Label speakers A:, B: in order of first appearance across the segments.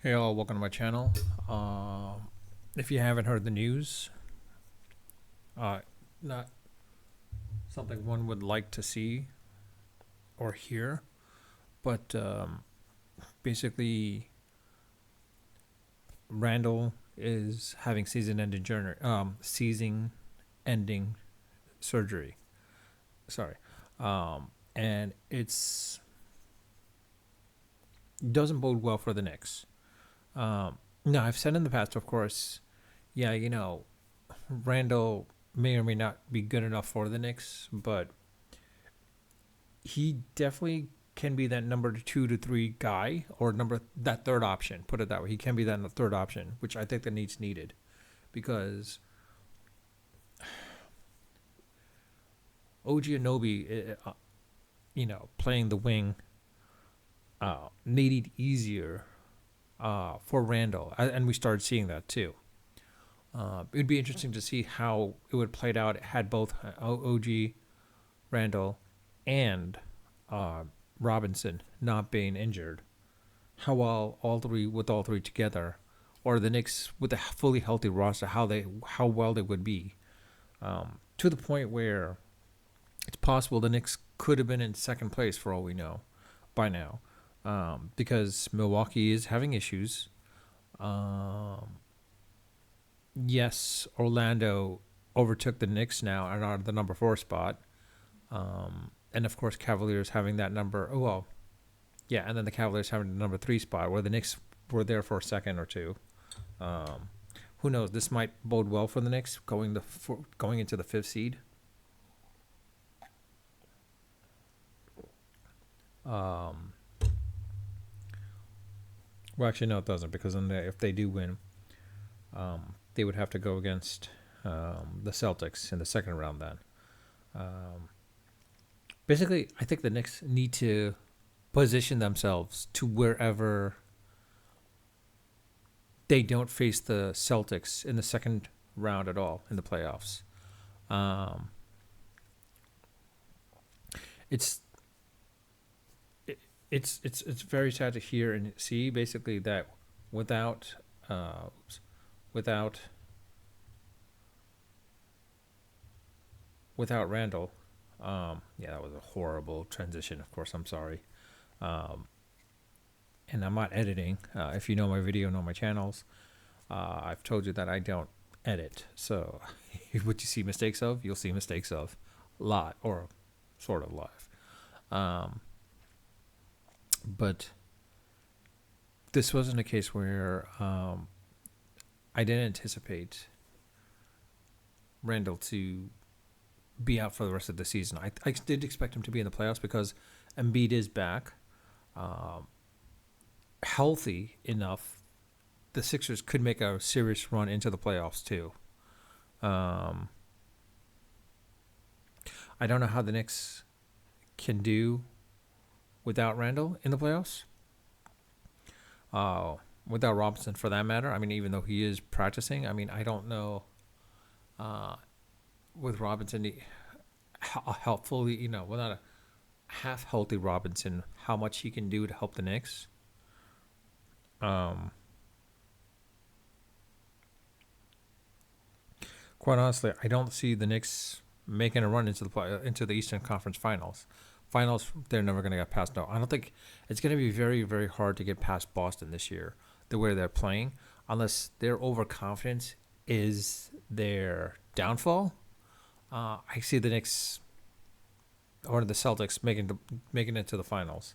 A: Hey all, welcome to my channel. If you haven't heard the news, not something one would like to see or hear, but basically Randall is having season-ending surgery. Sorry, and it's doesn't bode well for the Knicks. No, I've said in the past, of course, yeah, Randall may or may not be good enough for the Knicks, but he definitely can be that number 2 to 3 guy or that third option. Put it that way. He can be that third option, which I think the Knicks needed because OG Anunoby, playing the wing, made it easier for Randall, and we started seeing that too. It would be interesting to see how it would play out had both OG Randall and Robinson not being injured. How well all three together, or the Knicks with a fully healthy roster, how well they would be, to the point where it's possible the Knicks could have been in second place for all we know by now, because Milwaukee is having issues. Yes, Orlando overtook the Knicks now and are the number 4 spot. And of course, Cavaliers having that number. Oh, well, yeah, and then the Cavaliers having the number 3 spot, where the Knicks were there for a second or two. Who knows? This might bode well for the Knicks going into the 5th seed. Well, actually, no, it doesn't, because if they do win, they would have to go against the Celtics in the second round then. Basically, I think the Knicks need to position themselves to wherever they don't face the Celtics in the second round at all in the playoffs. It's it's very sad to hear and see basically that without without Randall, yeah, that was a horrible transition. Of course, I'm sorry. And I'm not editing. If you know my video, know my channels, I've told you that I don't edit. So what you see mistakes of, you'll see mistakes of live or sort of live. But this wasn't a case where I didn't anticipate Randall to be out for the rest of the season. I did expect him to be in the playoffs because Embiid is back, healthy enough. The Sixers could make a serious run into the playoffs too. I don't know how the Knicks can do without Randall in the playoffs. Without Robinson, for that matter. I mean, even though he is practicing, I mean, I don't know. With Robinson, helpfully, without a half healthy Robinson, how much he can do to help the Knicks. Quite honestly, I don't see the Knicks making a run into the Eastern Conference Finals. They're never going to get past. No, I don't think it's going to be very, very hard to get past Boston this year, the way they're playing, unless their overconfidence is their downfall. I see the Knicks or the Celtics making it to the finals.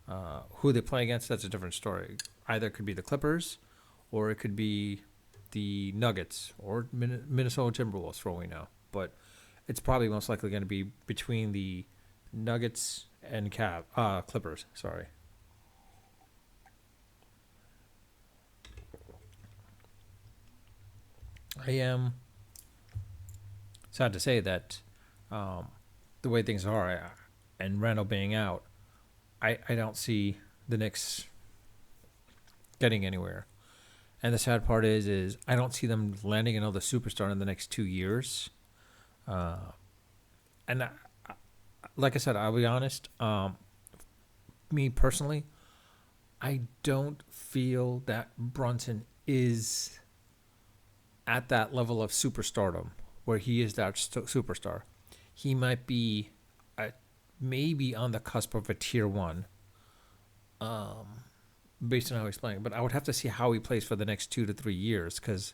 A: Who they play against, that's a different story. Either it could be the Clippers, or it could be the Nuggets or Minnesota Timberwolves, for all we know. But it's probably most likely going to be between the Nuggets and Clippers. Sorry. I am sad to say that the way things are, and Randall being out, I don't see the Knicks getting anywhere. And the sad part is I don't see them landing another superstar in the next 2 years. And like I said, I'll be honest. Me personally, I don't feel that Brunson is at that level of superstardom where he is that superstar. He might be maybe on the cusp of a tier one, um, based on how he's playing. But I would have to see how he plays for the next 2 to 3 years. Because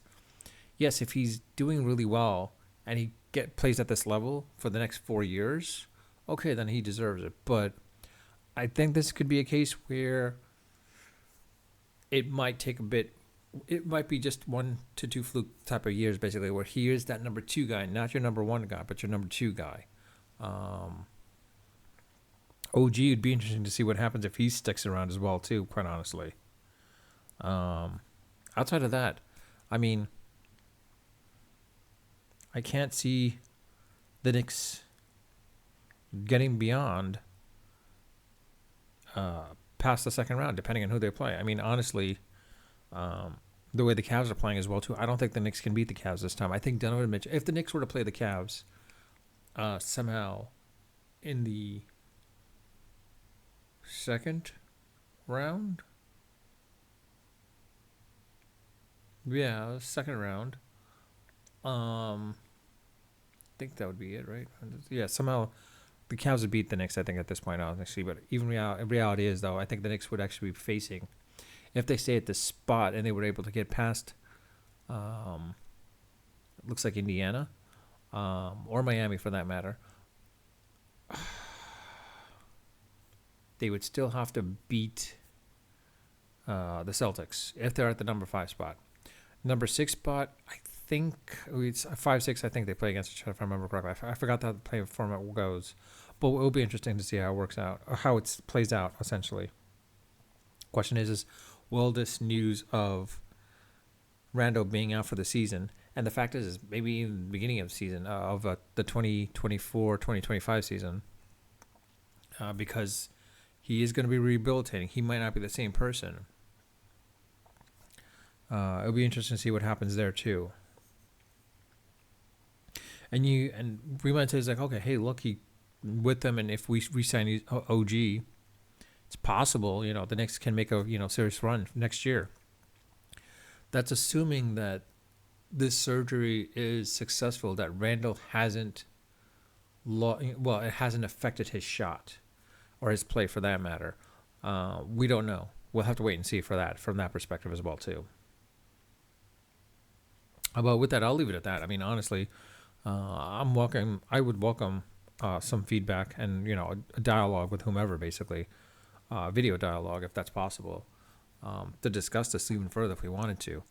A: yes, if he's doing really well and he plays at this level for the next 4 years, okay, then he deserves it. But I think this could be a case where it might take a bit. It might be just 1 to 2 fluke type of years, basically, where he is that number two guy, not your number one guy, but your number two guy. Um, OG would be interesting to see what happens if he sticks around as well, too. Quite honestly. Um, Outside of that, I mean, I can't see the Knicks getting beyond past the second round, depending on who they play. I mean, honestly, the way the Cavs are playing as well too, I don't think the Knicks can beat the Cavs this time. I think Donovan Mitchell, if the Knicks were to play the Cavs somehow in the second round, yeah, second round, I think that would be it, right? Yeah, somehow the Cavs would beat the Knicks, I think, at this point, honestly. But even reality is, though, I think the Knicks would actually be facing, if they stay at this spot and they were able to get past, it looks like Indiana, or Miami for that matter, they would still have to beat the Celtics if they're at the number 5 spot. Number 6 spot, I think it's 5-6. I think they play against each other if I remember correctly. I forgot how the play format goes, but it'll be interesting to see how it works out, or how it plays out. Essentially, question is will this news of Randle being out for the season, and the fact is maybe in the beginning of the season of the 2024-2025 season, because he is going to be rehabilitating. He might not be the same person. It'll be interesting to see what happens there too. And we might say, it's like, okay, hey, look, he with them, and if we re-sign OG, it's possible, the Knicks can make a serious run next year. That's assuming that this surgery is successful, that Randle hasn't it hasn't affected his shot or his play for that matter. We don't know. We'll have to wait and see for that from that perspective as well too. But with that, I'll leave it at that. I mean, honestly, I would welcome some feedback and a dialogue with whomever, basically, video dialogue if that's possible, to discuss this even further if we wanted to.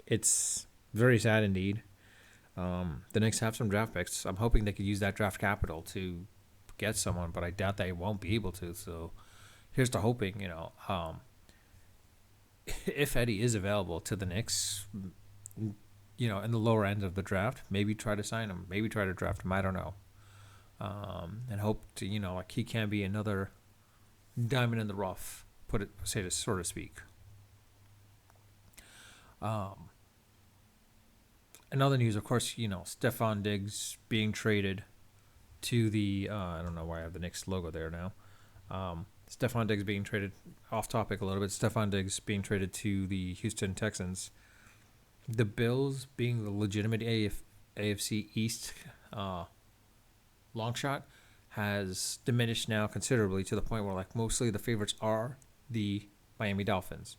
A: It's very sad indeed. The Knicks have some draft picks. I'm hoping they could use that draft capital to get someone, but I doubt they won't be able to. So here's to hoping, if Eddie is available to the Knicks, in the lower end of the draft, maybe try to sign him, maybe try to draft him. I don't know. And hope to, like he can be another diamond in the rough, so to speak. Another news, of course, Stephon Diggs being traded to the, I don't know why I have the Knicks logo there now. Stephon Diggs being traded, off topic a little bit, Stephon Diggs being traded to the Houston Texans. The Bills being the legitimate AFC East long shot has diminished now considerably to the point where mostly the favorites are the Miami Dolphins.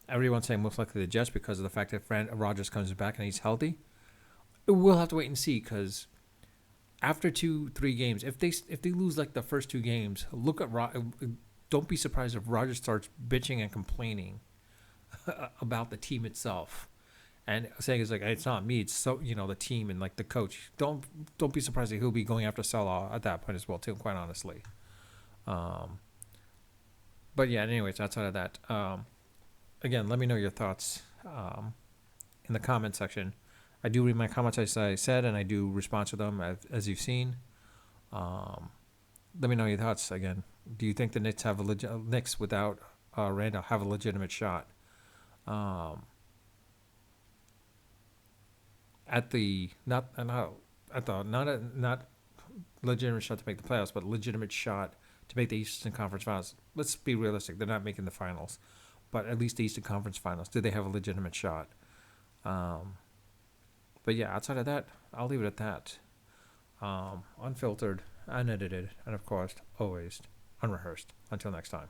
A: Everyone's saying most likely the Jets because of the fact that Rodgers comes back and he's healthy. We'll have to wait and see because after 2-3 games, if they lose the first 2 games, don't be surprised if Rodgers starts bitching and complaining about the team itself, and saying it's not me, it's the team and the coach. Don't be surprised that he'll be going after Salah at that point as well too. Quite honestly, but yeah. Anyways, outside of that, again, let me know your thoughts in the comment section. I do read my comments, as I said, and I do respond to them as you've seen. Let me know your thoughts again. Do you think the Knicks Knicks without Randle have a legitimate shot? Not legitimate shot to make the playoffs, but legitimate shot to make the Eastern Conference Finals. Let's be realistic; they're not making the finals, but at least the Eastern Conference Finals. Do they have a legitimate shot? But yeah, outside of that, I'll leave it at that. Unfiltered, unedited, and of course, always unrehearsed. Until next time.